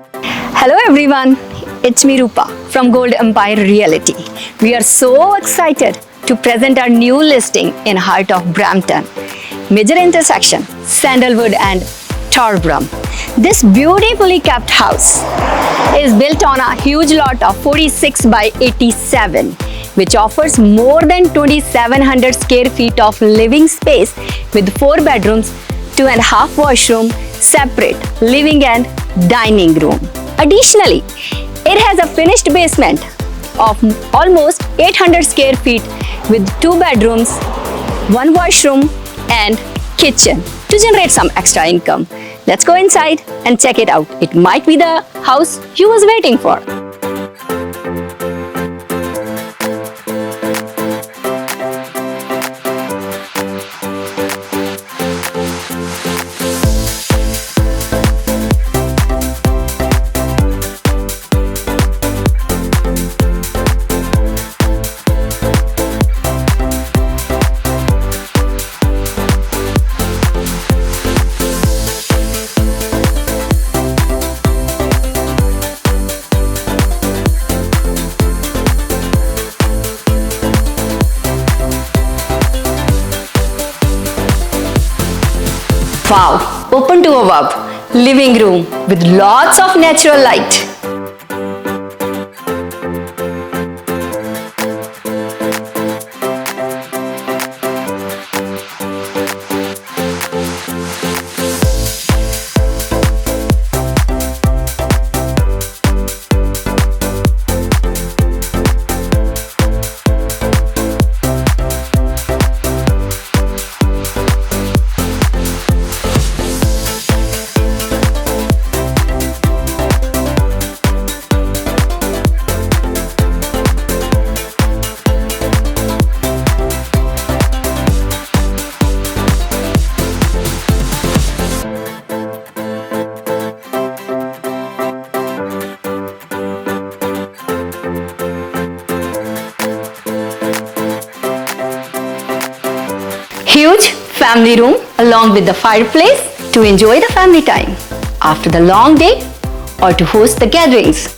Hello everyone, it's me ROOPA from Gold Empire Realty. We are so excited to present our new listing in heart of Brampton. Major intersection, Sandalwood and Torbram. This beautifully kept house is built on a huge lot of 46 by 87, which offers more than 2,700 square feet of living space with 4 bedrooms, 2.5 washroom, separate living and dining room. Additionally, it has a finished basement of almost 800 square feet with 2 bedrooms, 1 washroom and kitchen to generate some extra income. Let's go inside and check it out. It might be the house you was waiting for. Wow, open to above, living room with lots of natural light. Huge family room along with the fireplace to enjoy the family time after the long day or to host the gatherings.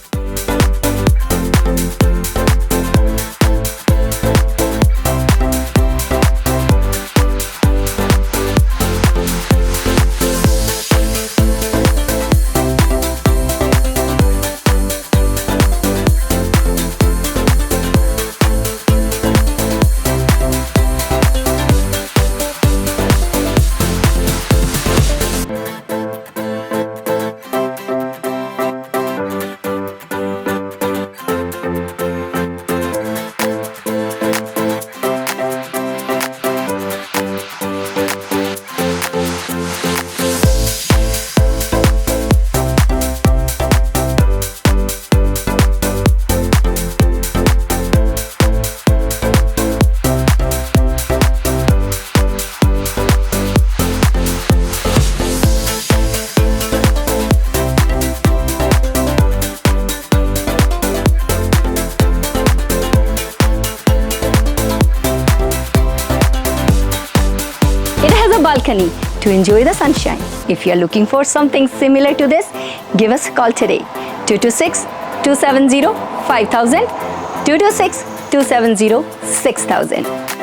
Balcony to enjoy the sunshine. If you are looking for something similar to this, give us a call today. 226-270-5000, 226-270-6000.